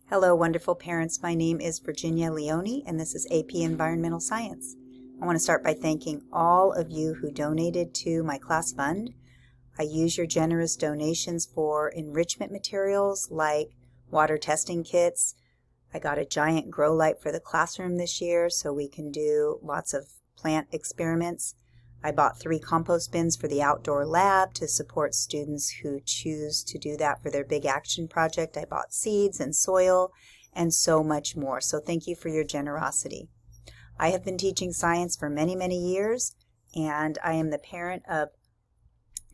Hello, wonderful parents. My name is Virginia Leone, and this is AP Environmental Science. I want to start by thanking all of you who donated to my class fund. I use your generous donations for enrichment materials like water testing kits. I got a giant grow light for the classroom this year so we can do lots of plant experiments. I bought 3 compost bins for the outdoor lab to support students who choose to do that for their big action project. I bought seeds and soil and so much more. So thank you for your generosity. I have been teaching science for many, many years, and I am the parent of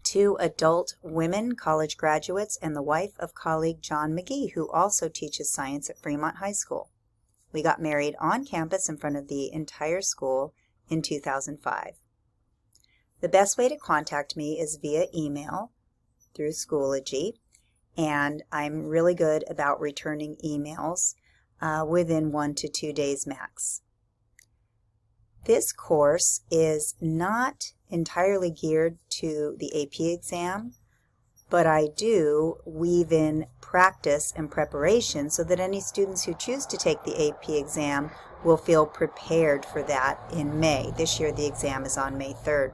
2 adult women college graduates and the wife of colleague John McGee, who also teaches science at Fremont High School. We got married on campus in front of the entire school in 2005. The best way to contact me is via email through Schoology, and I'm really good about returning emails within 1 to 2 days max. This course is not entirely geared to the AP exam, but I do weave in practice and preparation so that any students who choose to take the AP exam will feel prepared for that in May. This year the exam is on May 3rd.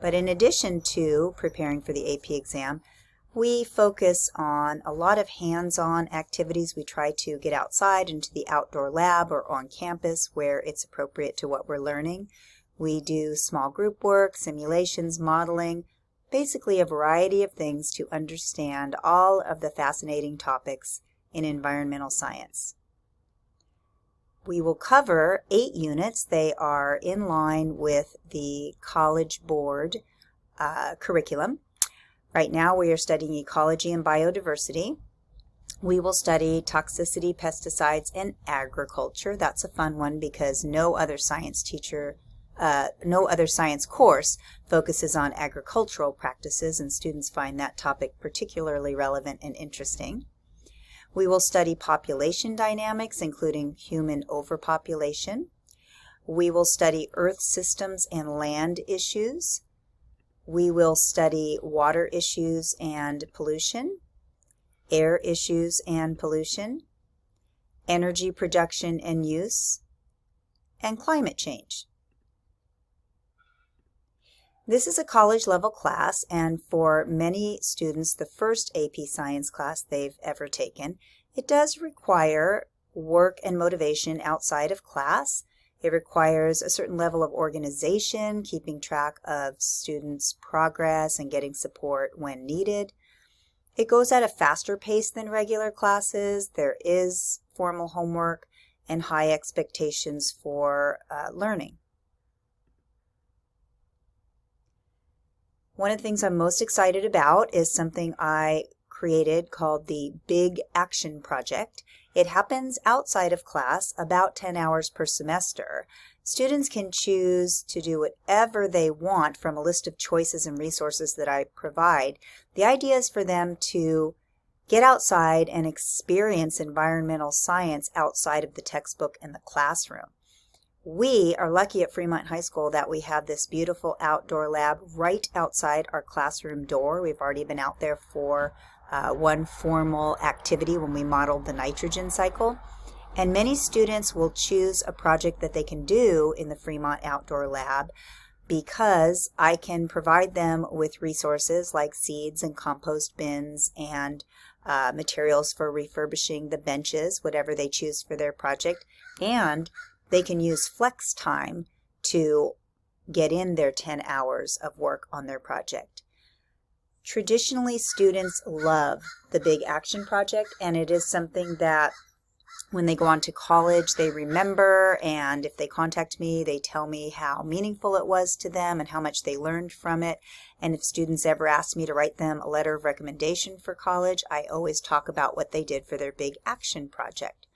But in addition to preparing for the AP exam, we focus on a lot of hands-on activities. We try to get outside into the outdoor lab or on campus where it's appropriate to what we're learning. We do small group work, simulations, modeling, basically a variety of things to understand all of the fascinating topics in environmental science. We will cover 8 units. They are in line with the College Board curriculum. Right now we are studying Ecology and Biodiversity. We will study toxicity, pesticides, and agriculture. That's a fun one because no other science course focuses on agricultural practices, and students find that topic particularly relevant and interesting. We will study population dynamics, including human overpopulation. We will study earth systems and land issues. We will study water issues and pollution, air issues and pollution, energy production and use, and climate change. This is a college-level class, and for many students, the first AP Science class they've ever taken. It does require work and motivation outside of class. It requires a certain level of organization, keeping track of students' progress and getting support when needed. It goes at a faster pace than regular classes. There is formal homework and high expectations for learning. One of the things I'm most excited about is something I created called the Big Action Project. It happens outside of class, about 10 hours per semester. Students can choose to do whatever they want from a list of choices and resources that I provide. The idea is for them to get outside and experience environmental science outside of the textbook and the classroom. We are lucky at Fremont High School that we have this beautiful outdoor lab right outside our classroom door. We've already been out there for one formal activity when we modeled the nitrogen cycle. And many students will choose a project that they can do in the Fremont Outdoor Lab because I can provide them with resources like seeds and compost bins and materials for refurbishing the benches, whatever they choose for their project, and they can use flex time to get in their 10 hours of work on their project. Traditionally, students love the Big Action Project, and it is something that when they go on to college, they remember, and if they contact me, they tell me how meaningful it was to them and how much they learned from it. And if students ever ask me to write them a letter of recommendation for college, I always talk about what they did for their Big Action Project.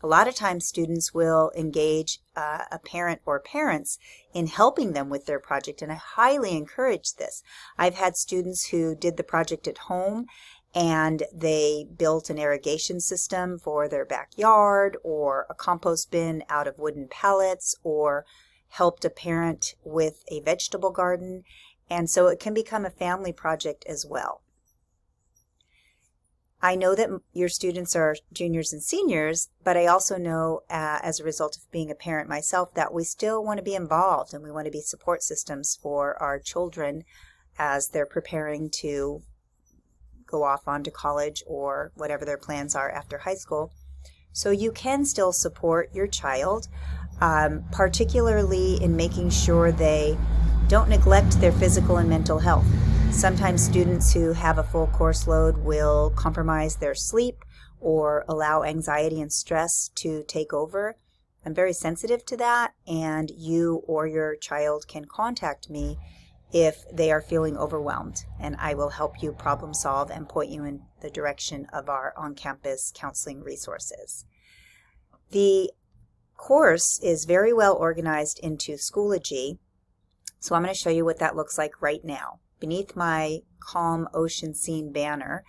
A lot of times students will engage a parent or parents in helping them with their project, and I highly encourage this. I've had students who did the project at home and they built an irrigation system for their backyard or a compost bin out of wooden pallets or helped a parent with a vegetable garden, and so it can become a family project as well. I know that your students are juniors and seniors, but I also know as a result of being a parent myself that we still want to be involved and we want to be support systems for our children as they're preparing to go off onto college or whatever their plans are after high school. So you can still support your child, particularly in making sure they don't neglect their physical and mental health. Sometimes students who have a full course load will compromise their sleep or allow anxiety and stress to take over. I'm very sensitive to that, and you or your child can contact me if they are feeling overwhelmed, and I will help you problem solve and point you in the direction of our on-campus counseling resources. The course is very well organized into Schoology, so I'm going to show you what that looks like right now. Beneath my Calm Ocean Scene banner,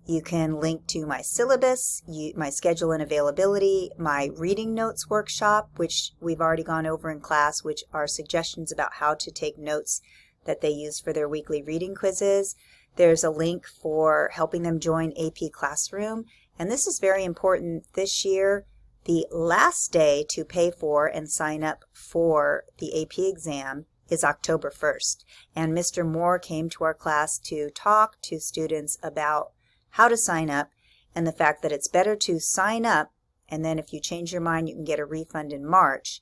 you can link to my syllabus, my schedule and availability, my reading notes workshop, which we've already gone over in class, which are suggestions about how to take notes that they use for their weekly reading quizzes. There's a link for helping them join AP Classroom, and this is very important this year. The last day to pay for and sign up for the AP exam is October 1st, and Mr. Moore came to our class to talk to students about how to sign up and the fact that it's better to sign up, and then if you change your mind you can get a refund in March,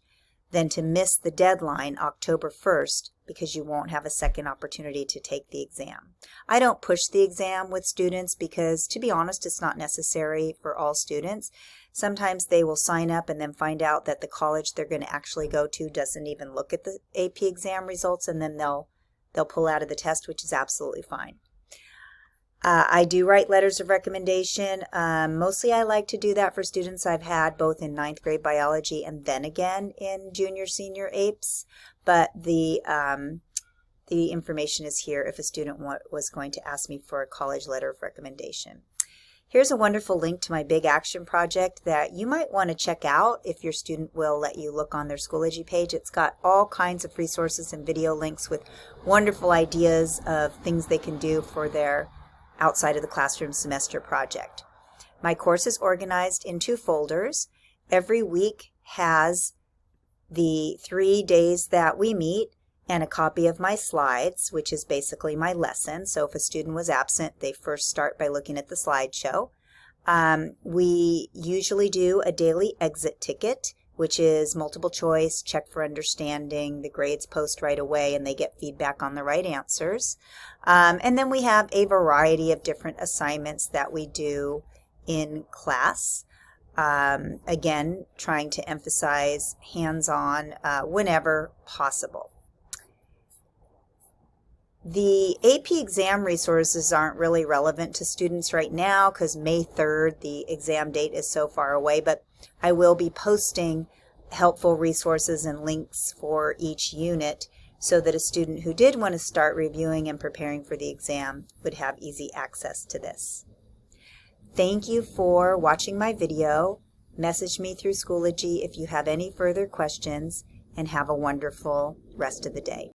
than to miss the deadline October 1st because you won't have a second opportunity to take the exam. I don't push the exam with students because, to be honest, it's not necessary for all students. Sometimes they will sign up and then find out that the college they're going to actually go to doesn't even look at the AP exam results, and then they'll pull out of the test, which is absolutely fine. I do write letters of recommendation. Mostly I like to do that for students I've had both in 9th grade biology and then again in junior, senior APES, but the information is here if a student was going to ask me for a college letter of recommendation. Here's a wonderful link to my big action project that you might want to check out if your student will let you look on their Schoology page. It's got all kinds of resources and video links with wonderful ideas of things they can do for their outside of the classroom semester project. My course is organized in 2 folders. Every week has the 3 days that we meet and a copy of my slides, which is basically my lesson. So if a student was absent, they first start by looking at the slideshow. We usually do a daily exit ticket, which is multiple choice, check for understanding, the grades post right away, and they get feedback on the right answers. And then we have a variety of different assignments that we do in class. Again, trying to emphasize hands-on whenever possible. The AP exam resources aren't really relevant to students right now because May 3rd, the exam date, is so far away, but I will be posting helpful resources and links for each unit so that a student who did want to start reviewing and preparing for the exam would have easy access to this. Thank you for watching my video. Message me through Schoology if you have any further questions, and have a wonderful rest of the day.